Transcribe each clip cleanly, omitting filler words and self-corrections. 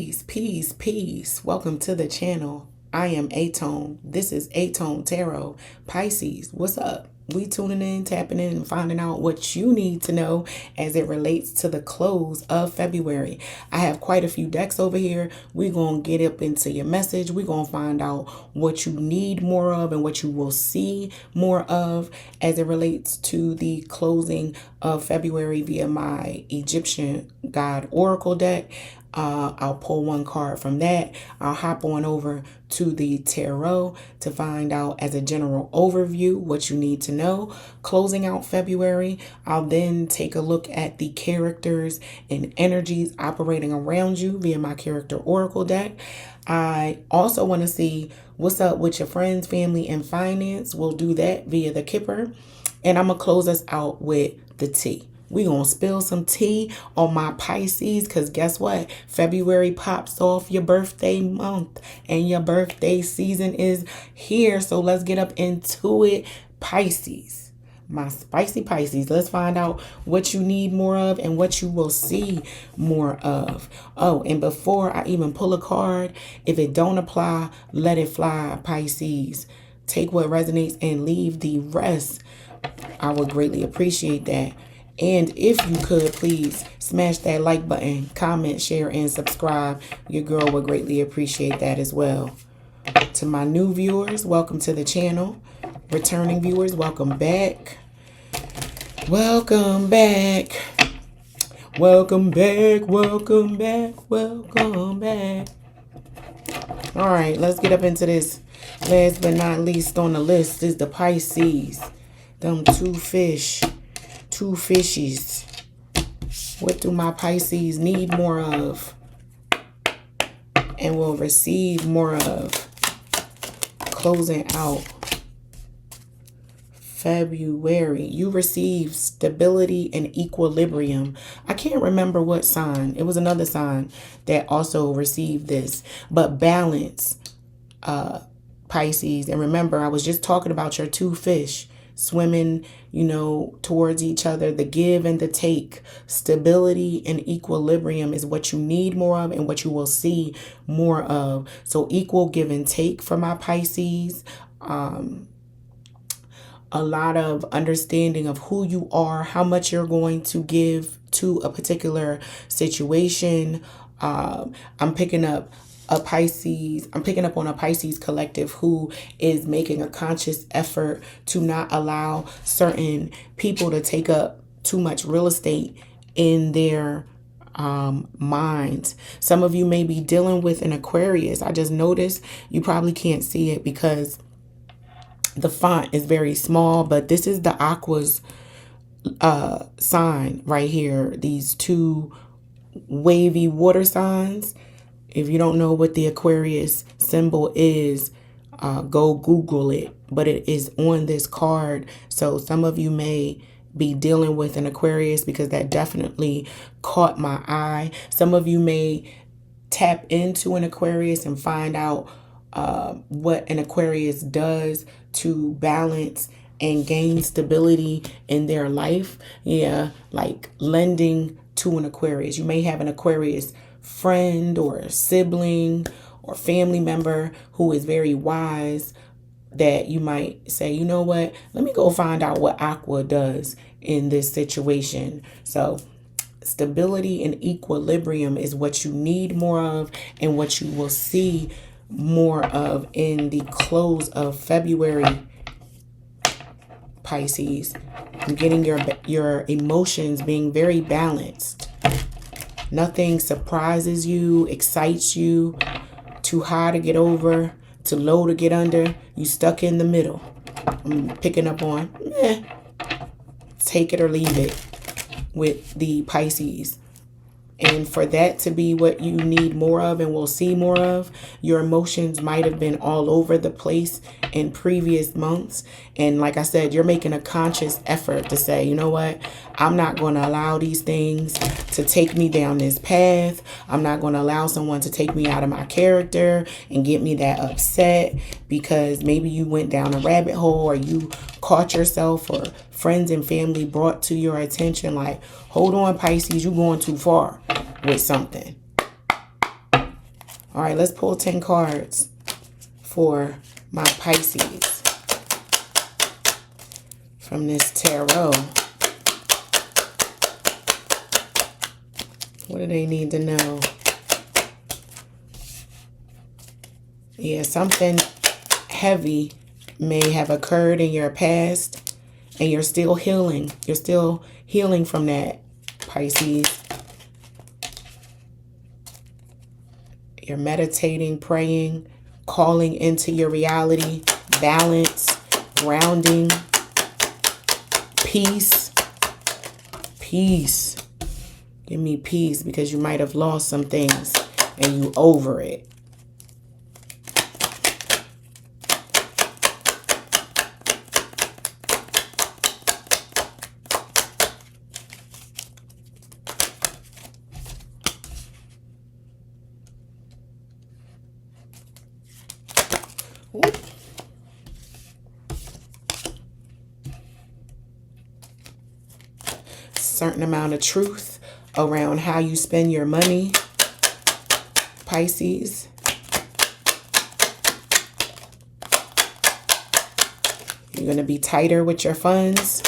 Peace, peace, peace. Welcome to the channel. I am aTone. This is aTone Tarot. Pisces, what's up? We tuning in, tapping in, and finding out what you need to know as it relates to the close of February. I have quite a few decks over here. We're going to get up into your message. We're going to find out what you need more of and what you will see more of as it relates to the closing of February via my Egyptian God Oracle deck. I'll pull one card from that. I'll hop on over to the tarot to find out as a general overview what you need to know. Closing out February, I'll then take a look at the characters and energies operating around you via my character oracle deck. I also want to see what's up with your friends, family, and finance. We'll do that via the Kipper. And I'm going to close us out with the tea. We're going to spill some tea on my Pisces because guess what? February pops off your birthday month and your birthday season is here. So let's get up into it. Pisces, my spicy Pisces. Let's find out what you need more of and what you will see more of. Oh, and before I even pull a card, if it don't apply, let it fly, Pisces. Take what resonates and leave the rest. I would greatly appreciate that. And if you could, please smash that like button, comment, share, and subscribe. Your girl would greatly appreciate that as well. To my new viewers, welcome to the channel. Returning viewers, welcome back. Welcome back. Welcome back. Welcome back. Welcome back. All right, let's get up into this. Last but not least on the list is the Pisces. Them two fishies. What do my Pisces need more of and will receive more of? Closing out February. You receive stability and equilibrium. I can't remember what sign. It was another sign that also received this. But balance, Pisces. And remember, I was just talking about your two fish swimming, towards each other. The give and the take. Stability and equilibrium is what you need more of and what you will see more of. So equal give and take for my Pisces. A lot of understanding of who you are, how much you're going to give to a particular situation. I'm picking up on a Pisces collective who is making a conscious effort to not allow certain people to take up too much real estate in their minds. Some of you may be dealing with an Aquarius. I just noticed you probably can't see it because the font is very small, but this is the Aqua's sign right here. These two wavy water signs. If you don't know what the Aquarius symbol is, go Google it. But it is on this card. So some of you may be dealing with an Aquarius because that definitely caught my eye. Some of you may tap into an Aquarius and find out what an Aquarius does to balance and gain stability in their life. Yeah, like lending to an Aquarius. You may have an Aquarius friend or a sibling or family member who is very wise that you might say, you know what, let me go find out what Aqua does in this situation. So stability and equilibrium is what you need more of and what you will see more of in the close of February, Pisces. I'm getting your emotions being very balanced. Nothing surprises you, excites you, too high to get over, too low to get under. You stuck in the middle. I'm picking up on, take it or leave it with the Pisces. And for that to be what you need more of and will see more of, your emotions might have been all over the place in previous months. And like I said, you're making a conscious effort to say, you know what, I'm not going to allow these things to take me down this path. I'm not going to allow someone to take me out of my character and get me that upset because maybe you went down a rabbit hole or you caught yourself or friends and family brought to your attention like, hold on, Pisces, you're going too far with something. All right, let's pull 10 cards for my Pisces from this tarot. What do they need to know? Yeah, something heavy may have occurred in your past and you're still healing. You're still healing from that, Pisces. You're meditating, praying, calling into your reality, balance, grounding, peace. Peace. Give me peace, because you might have lost some things and you over it. Ooh. Certain amount of truth around how you spend your money, Pisces. You're going to be tighter with your funds.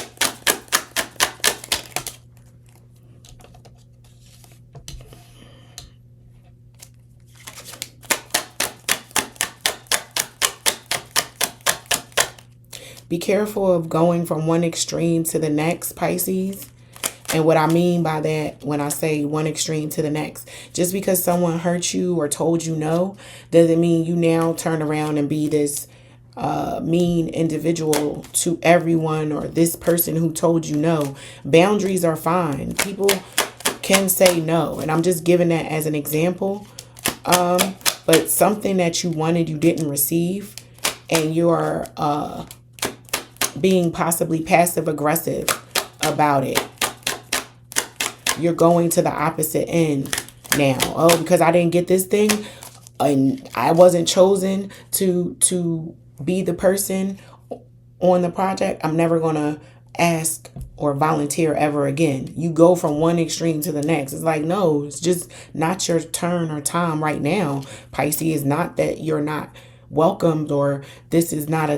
Be careful of going from one extreme to the next, Pisces. And what I mean by that, when I say one extreme to the next, just because someone hurt you or told you no, doesn't mean you now turn around and be this mean individual to everyone, or this person who told you no. Boundaries are fine. People can say no. And I'm just giving that as an example. But something that you wanted, you didn't receive, and you're being possibly passive aggressive about it. You're going to the opposite end now. Oh, because I didn't get this thing and I wasn't chosen to be the person on the project, I'm never going to ask or volunteer ever again. You go from one extreme to the next. It's like, no, it's just not your turn or time right now. Pisces, is not that you're not welcomed, or this is not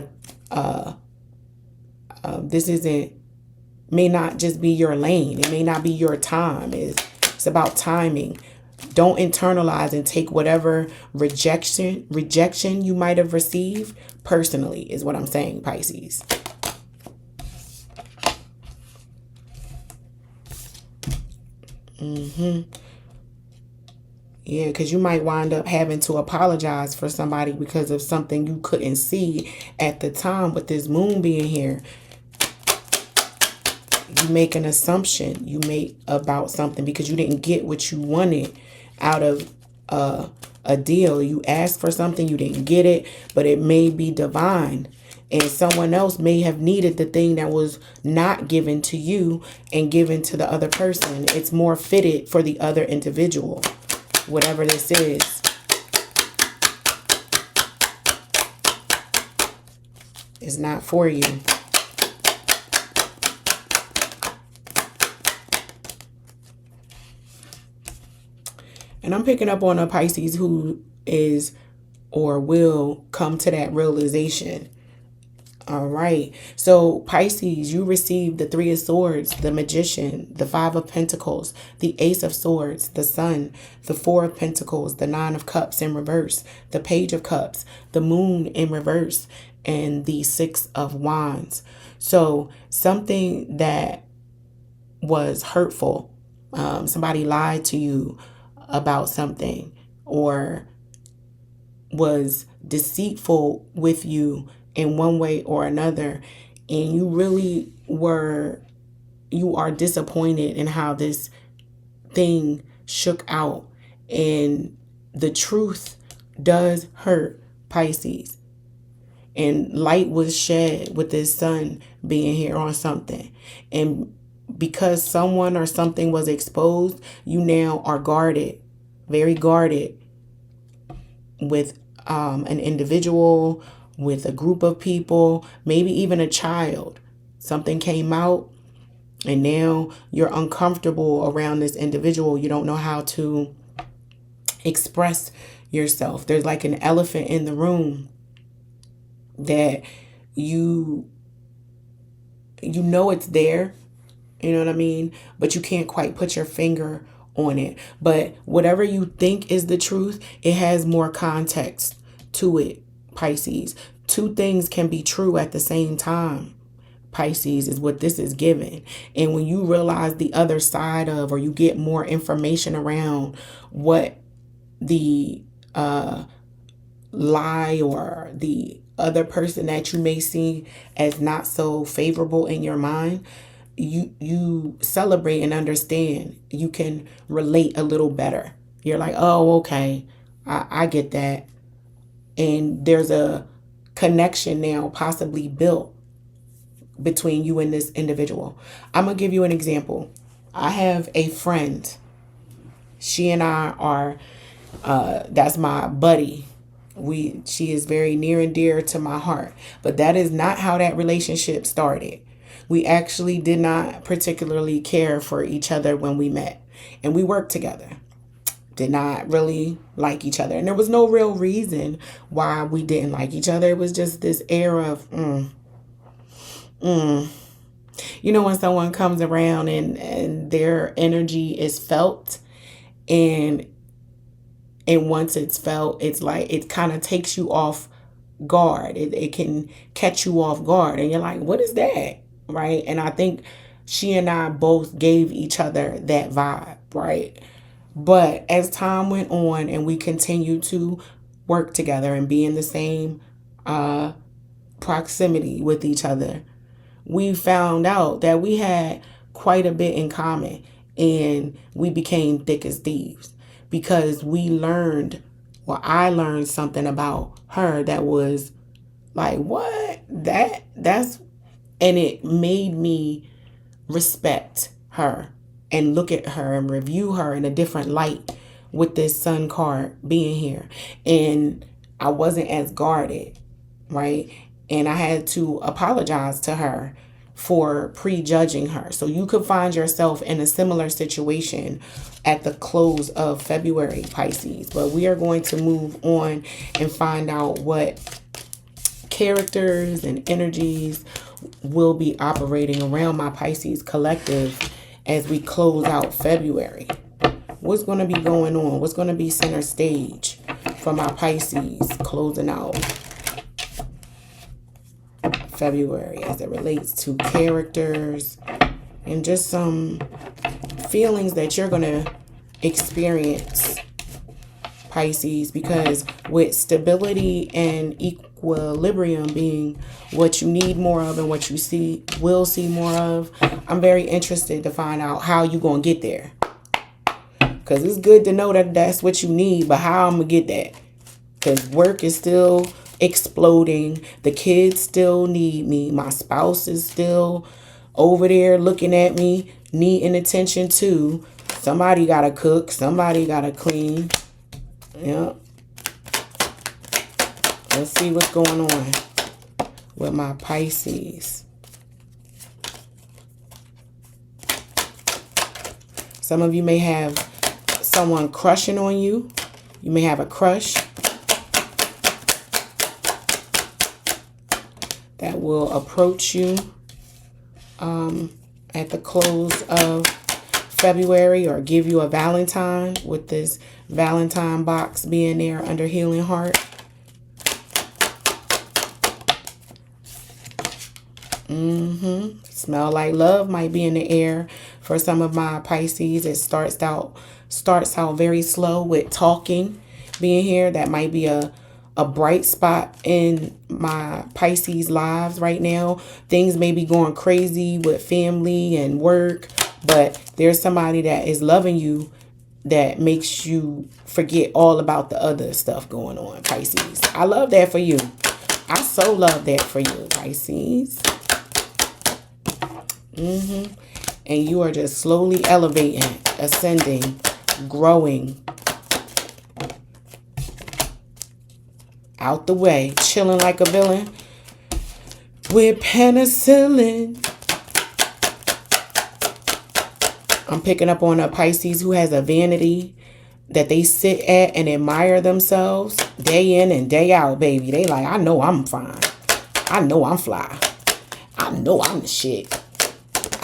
this isn't, may not just be your lane. It may not be your time. It's about timing. Don't internalize and take whatever rejection you might have received personally, is what I'm saying, Pisces. Yeah, because you might wind up having to apologize for somebody because of something you couldn't see at the time. With this moon being here, you make an assumption you make about something because you didn't get what you wanted out of a deal. You asked for something, you didn't get it, but it may be divine. And someone else may have needed the thing that was not given to you and given to the other person. It's more fitted for the other individual, whatever this is. It's not for you. And I'm picking up on a Pisces who is or will come to that realization. All right. So Pisces, you received the Three of Swords, the Magician, the Five of Pentacles, the Ace of Swords, the Sun, the Four of Pentacles, the Nine of Cups in reverse, the Page of Cups, the Moon in reverse, and the Six of Wands. So something that was hurtful, somebody lied to you about something, or was deceitful with you in one way or another, and you are disappointed in how this thing shook out. And the truth does hurt, Pisces. And light was shed with this sun being here on something. And because someone or something was exposed, you now are guarded, very guarded, with an individual, with a group of people, maybe even a child. Something came out and now you're uncomfortable around this individual. You don't know how to express yourself. There's like an elephant in the room that you know it's there, you know what I mean? But you can't quite put your finger on it. But whatever you think is the truth, it has more context to it, Pisces. Two things can be true at the same time. Pisces is what this is giving. And when you realize the other side of, or you get more information around what the lie or the other person that you may see as not so favorable in your mind, you celebrate and understand. You can relate a little better. You're like, oh, okay, I get that. And there's a connection now possibly built between you and this individual. I'm going to give you an example. I have a friend. She and I are, that's my buddy. She is very near and dear to my heart. But that is not how that relationship started. We actually did not particularly care for each other when we met. And we worked together. Did not really like each other. And there was no real reason why we didn't like each other. It was just this air of, You know, when someone comes around and their energy is felt, and once it's felt, it's like it kind of takes you off guard. It can catch you off guard. And you're like, what is that? Right? And I think she and I both gave each other that vibe. Right? But as time went on and we continued to work together and be in the same proximity with each other, we found out that we had quite a bit in common, and we became thick as thieves because we learned, well, I learned something about her that was like, what? That's, and it made me respect her and look at her and review her in a different light with this sun card being here. And I wasn't as guarded, right? And I had to apologize to her for prejudging her. So you could find yourself in a similar situation at the close of February, Pisces. But we are going to move on and find out what characters and energies will be operating around my Pisces collective as we close out February. What's going to be going on? What's going to be center stage for my Pisces closing out February as it relates to characters and just some feelings that you're going to experience, Pisces, because with stability and equilibrium being what you need more of and what you will see more of, I'm very interested to find out how you're going to get there. Because it's good to know that that's what you need, but how I'm going to get that? Because work is still exploding. The kids still need me. My spouse is still over there looking at me, needing attention too. Somebody got to cook. Somebody got to clean. Yeah. Let's see what's going on with my Pisces. Some of you may have someone crushing on you. You may have a crush that will approach you at the close of February, or give you a Valentine, with this Valentine box being there under Healing Heart. Smell like love might be in the air for some of my Pisces. It starts out very slow with talking being here. That might be a bright spot in my Pisces lives right now. Things may be going crazy with family and work, but there's somebody that is loving you that makes you forget all about the other stuff going on, Pisces. I love that for you. I so love that for you, Pisces. And you are just slowly elevating, ascending, growing. Out the way, chilling like a villain with penicillin. I'm picking up on a Pisces who has a vanity that they sit at and admire themselves day in and day out, baby. They like, I know I'm fine. I know I'm fly. I know I'm the shit.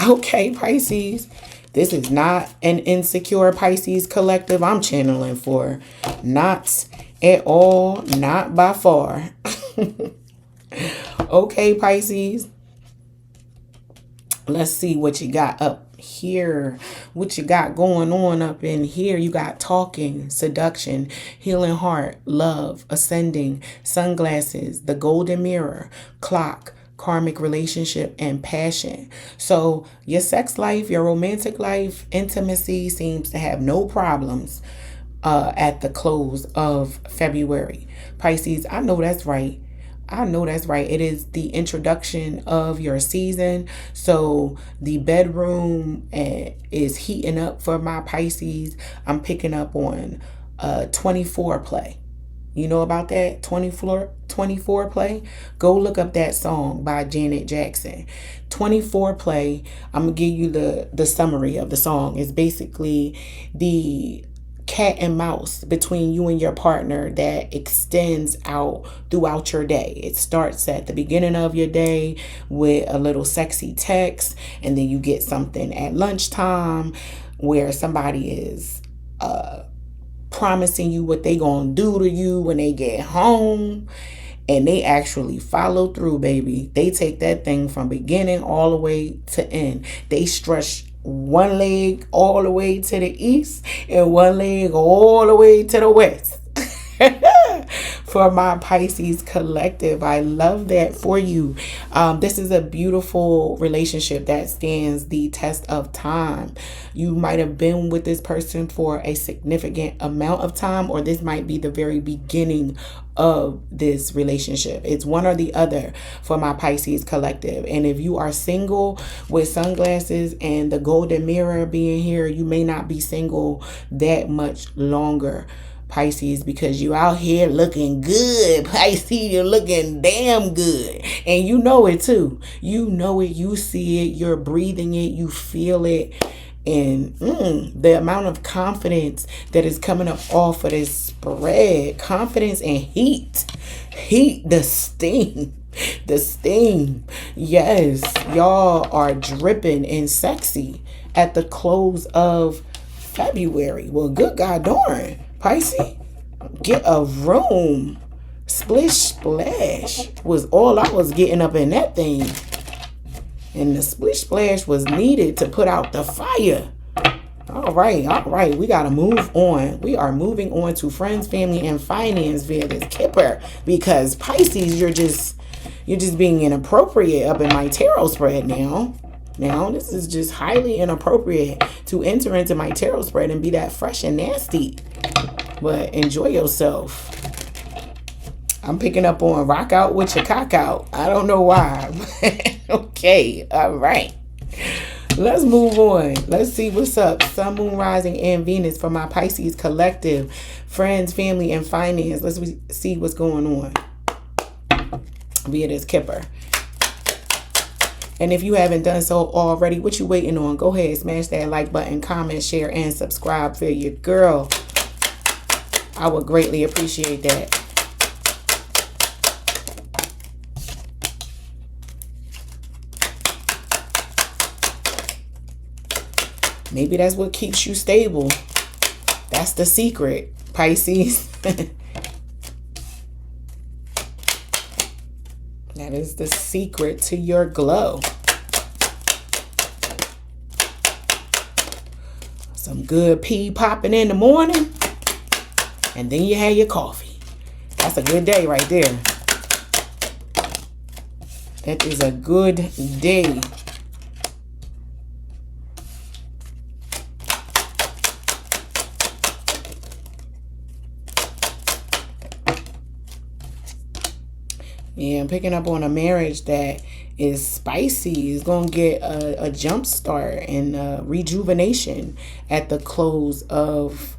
Okay, Pisces. This is not an insecure Pisces collective I'm channeling for. Not at all. Not by far. Okay, Pisces. Let's see what you got up here. What you got going on up in here. You got talking, seduction, healing heart, love, ascending, sunglasses, the golden mirror, clock, karmic relationship, and passion. So your sex life, your romantic life, intimacy seems to have no problems at the close of February. Pisces, I know that's right. I know that's right. It is the introduction of your season. So the bedroom is heating up for my Pisces. I'm picking up on 24 play. You know about that? 24 play? Go look up that song by Janet Jackson. 24 play. I'm going to give you the summary of the song. It's basically the cat and mouse between you and your partner that extends out throughout your day. It starts at the beginning of your day with a little sexy text, and then you get something at lunchtime where somebody is promising you what they gonna do to you when they get home, and they actually follow through, baby. They take that thing from beginning all the way to end. They stretch one leg all the way to the east and one leg all the way to the west. For my Pisces collective, I love that for you. This is a beautiful relationship that stands the test of time. You might have been with this person for a significant amount of time, or this might be the very beginning of this relationship. It's one or the other for my Pisces collective. And if you are single with sunglasses and the golden mirror being here, you may not be single that much longer, Pisces, because you out here looking good. Pisces, you're looking damn good. And you know it too. You know it. You see it. You're breathing it. You feel it. And the amount of confidence that is coming up off of this spread. Confidence and heat. Heat, the steam. The steam. Yes, y'all are dripping and sexy at the close of February. Well, good God darn. Pisces, get a room. Splish splash was all I was getting up in that thing. And the splish splash was needed to put out the fire. All right. We got to move on. We are moving on to friends, family, and finance via this Kipper. Because Pisces, you're just being inappropriate up in my tarot spread now. Now, this is just highly inappropriate to enter into my tarot spread and be that fresh and nasty. But enjoy yourself. I'm picking up on rock out with your cock out. I don't know why. Okay, all right. Let's move on. Let's see what's up. Sun, Moon, Rising, and Venus for my Pisces collective. Friends, family, and finance. Let's see what's going on via this Kipper. And if you haven't done so already, what you waiting on? Go ahead, smash that like button, comment, share, and subscribe for your girl. I would greatly appreciate that. Maybe that's what keeps you stable. That's the secret, Pisces. That is the secret to your glow. Some good pee popping in the morning. And then you have your coffee. That's a good day right there. That is a good day. Yeah, I'm picking up on a marriage that is spicy. Is going to get a jump start and rejuvenation at the close of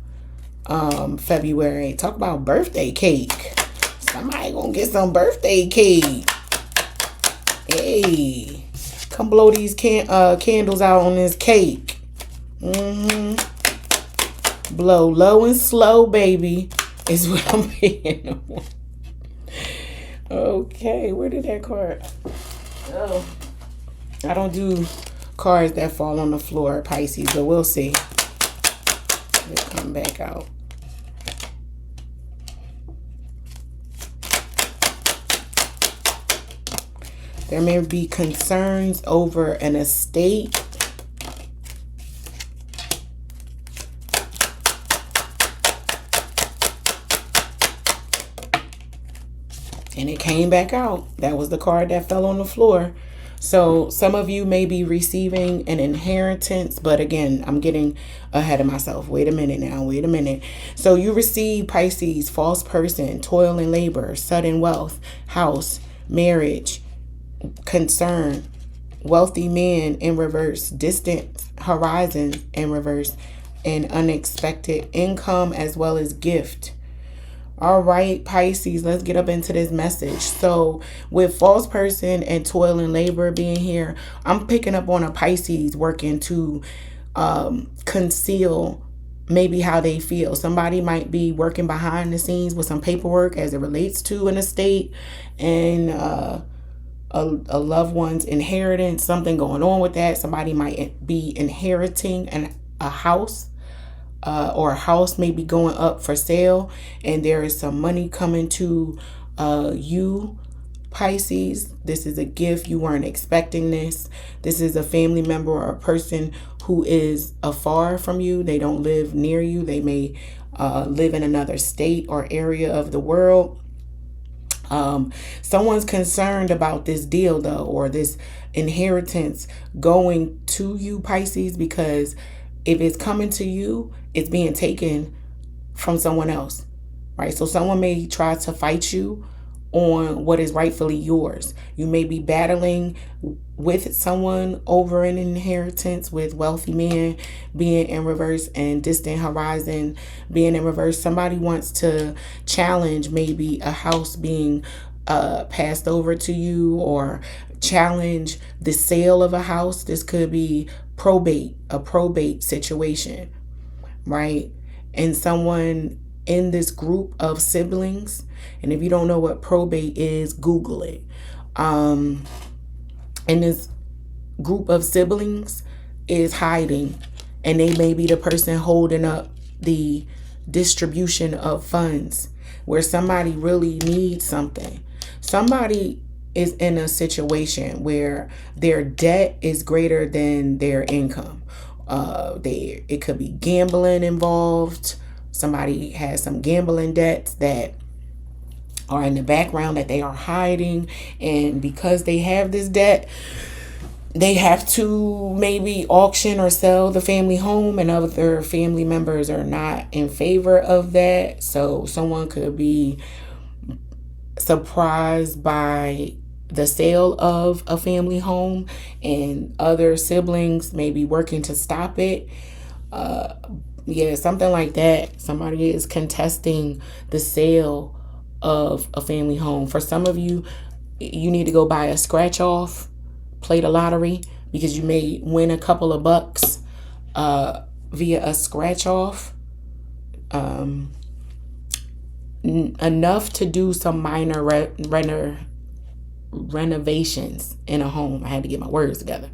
February. Talk about birthday cake. Somebody going to get some birthday cake. Hey, come blow these candles out on this cake. Blow low and slow, baby, is what I'm picking up. Okay, where did that card? Oh, I don't do cards that fall on the floor, Pisces, but we'll see. They come back out. There may be concerns over an estate. And it came back out. That was the card that fell on the floor. So some of you may be receiving an inheritance, but again, I'm getting ahead of myself. Wait a minute now. Wait a minute. So you receive, Pisces, false person, toil and labor, sudden wealth, house, marriage, concern, wealthy man in reverse, distant horizon in reverse, and unexpected income as well as gift. All right, Pisces, let's get up into this message. So with false person and toil and labor being here, I'm picking up on a Pisces working to conceal maybe how they feel. Somebody might be working behind the scenes with some paperwork as it relates to an estate and a loved one's inheritance, something going on with that. Somebody might be inheriting a house. Or a house may be going up for sale, and there is some money coming to you, Pisces. This is a gift. You weren't expecting this. This is a family member or a person who is afar from you. They don't live near you. They may live in another state or area of the world. Someone's concerned about this deal, though, or this inheritance going to you, Pisces, because if it's coming to you, it's being taken from someone else, right? So someone may try to fight you on what is rightfully yours. You may be battling with someone over an inheritance, with wealthy men being in reverse and distant horizon being in reverse. Somebody wants to challenge maybe a house being passed over to you, or challenge the sale of a house. This could be a probate situation, right? And someone in this group of siblings, and if you don't know what probate is, Google it. In this group of siblings is hiding, and they may be the person holding up the distribution of funds, where somebody really needs something. Somebody is in a situation where their debt is greater than their income. It could be gambling involved. Somebody has some gambling debts that are in the background that they are hiding, and because they have this debt, they have to maybe auction or sell the family home, and other family members are not in favor of that. So someone could be surprised by the sale of a family home, and other siblings may be working to stop it. Yeah, something like that. Somebody is contesting the sale of a family home. For some of you, you need to go buy a scratch off, play the lottery, because you may win a couple of bucks via a scratch off. Enough to do some minor renovations in a home. I had to get my words together.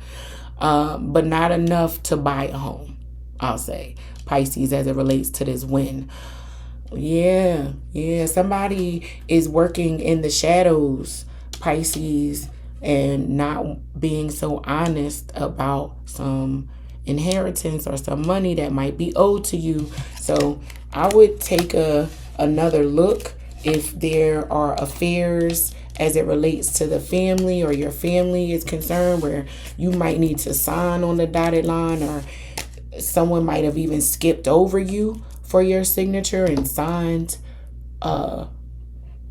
But not enough to buy a home, I'll say, Pisces, as it relates to this win. Yeah. Somebody is working in the shadows, Pisces, and not being so honest about some inheritance or some money that might be owed to you. So I would take another look if there are affairs as it relates to the family, or your family is concerned, where you might need to sign on the dotted line, or someone might have even skipped over you for your signature and signed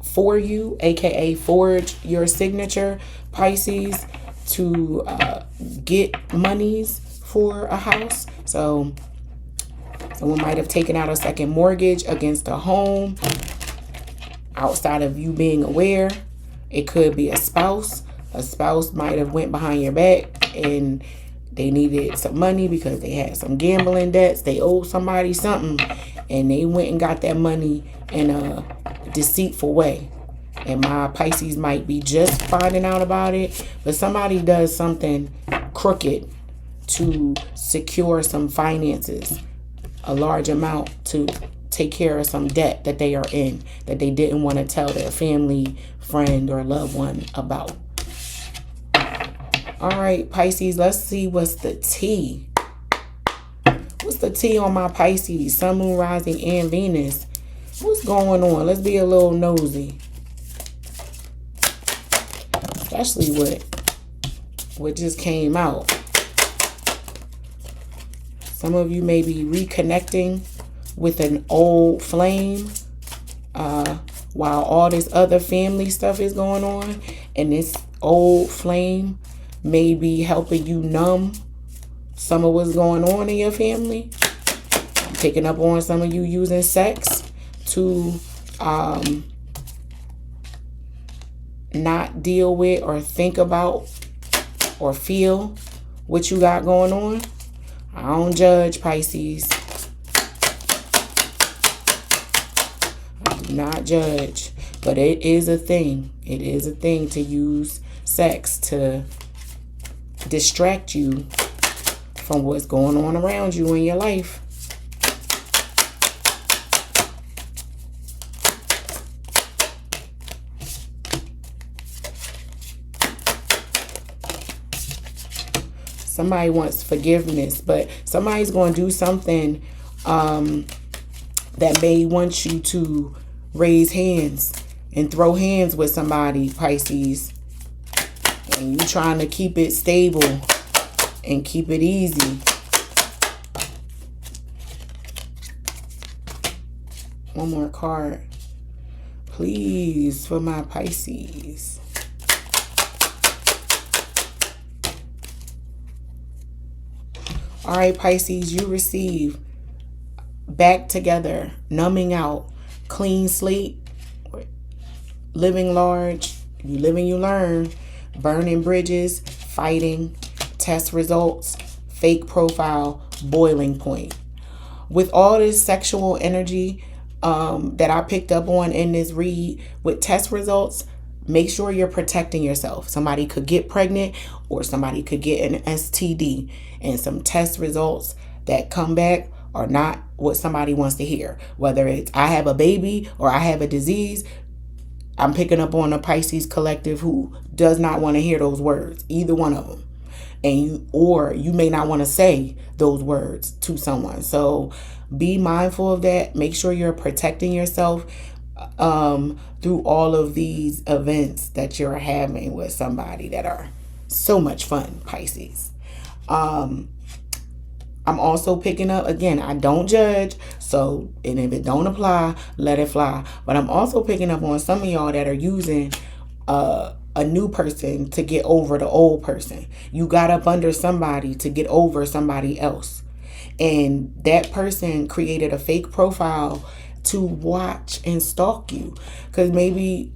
for you, aka forged your signature, Pisces, to get monies for a house. So someone might have taken out a second mortgage against a home outside of you being aware. It could be a spouse. A spouse might have went behind your back and They needed some money because they had some gambling debts. They owed somebody something, and they went and got that money in a deceitful way. And my Pisces might be just finding out about it, but somebody does something crooked to secure some finances, a large amount to take care of some debt that they are in, that they didn't want to tell their family, friend, or loved one about. All right, Pisces, let's see what's the T. What's the T on my Pisces? Sun, Moon, Rising, and Venus. What's going on? Let's be a little nosy. Especially what just came out. Some of you may be reconnecting with an old flame while all this other family stuff is going on. And this old flame may be helping you numb some of what's going on in your family. I'm picking up on some of you using sex to not deal with or think about or feel what you got going on. I don't judge, Pisces. I do not judge. But it is a thing. It is a thing to use sex to distract you from what's going on around you in your life. Somebody wants forgiveness, but somebody's going to do something that may want you to raise hands and throw hands with somebody, Pisces. And you trying to keep it stable and keep it easy. One more card, please, for my Pisces. All right, Pisces, you receive back together, numbing out, clean slate, living large, you live and you learn, burning bridges, fighting, test results, fake profile, boiling point. With all this sexual energy that I picked up on in this read with test results, make sure you're protecting yourself. Somebody could get pregnant or somebody could get an STD, and some test results that come back are not what somebody wants to hear. Whether it's I have a baby or I have a disease, I'm picking up on a Pisces collective who does not want to hear those words, either one of them. And you may not want to say those words to someone. So be mindful of that. Make sure you're protecting yourself through all of these events that you're having with somebody that are so much fun, Pisces. I'm also picking up, again, I don't judge, so, and if it don't apply, let it fly. But I'm also picking up on some of y'all that are using a new person to get over the old person. You got up under somebody to get over somebody else. And that person created a fake profile to watch and stalk you. Because maybe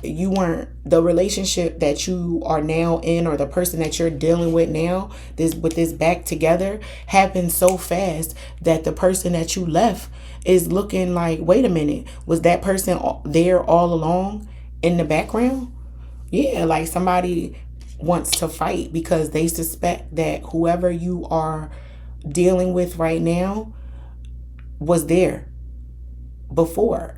you weren't, the relationship that you are now in, or the person that you're dealing with now, with this back together, happened so fast that the person that you left is looking like, wait a minute, was that person there all along in the background? Yeah, like somebody wants to fight because they suspect that whoever you are dealing with right now was there before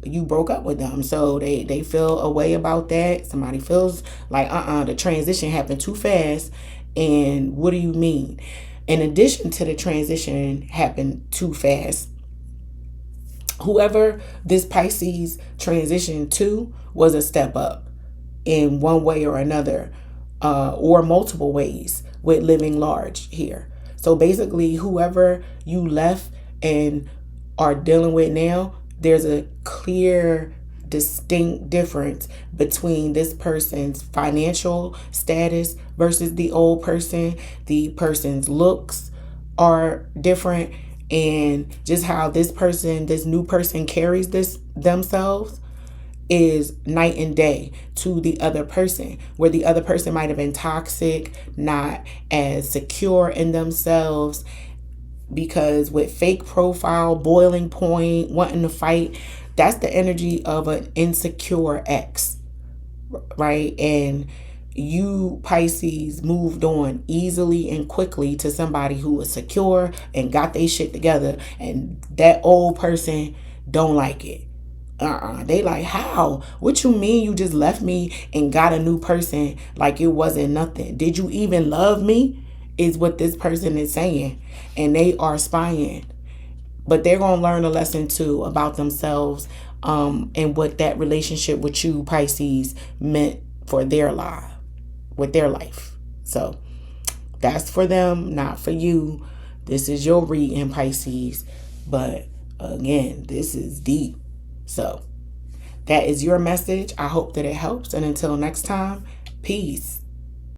you broke up with them. So they feel a way about that. Somebody feels like the transition happened too fast. And what do you mean? In addition to the transition happened too fast, whoever this Pisces transition to was a step up in one way or another, or multiple ways with living large here. So basically, whoever you left and are dealing with now, there's a clear, distinct difference between this person's financial status versus the old person. The person's looks are different, and just how this new person carries themselves is night and day to the other person, where the other person might have been toxic, not as secure in themselves, because with fake profile, boiling point, wanting to fight, that's the energy of an insecure ex, right? And you, Pisces, moved on easily and quickly to somebody who was secure and got their shit together, and that old person don't like it. They like, how? What you mean you just left me and got a new person like it wasn't nothing? Did you even love me? Is what this person is saying. And they are spying. But they're going to learn a lesson too about themselves, and what that relationship with you, Pisces, meant for their life, with their life. So that's for them, not for you. This is your reading, Pisces. But again, this is deep. So that is your message. I hope that it helps. And until next time, peace.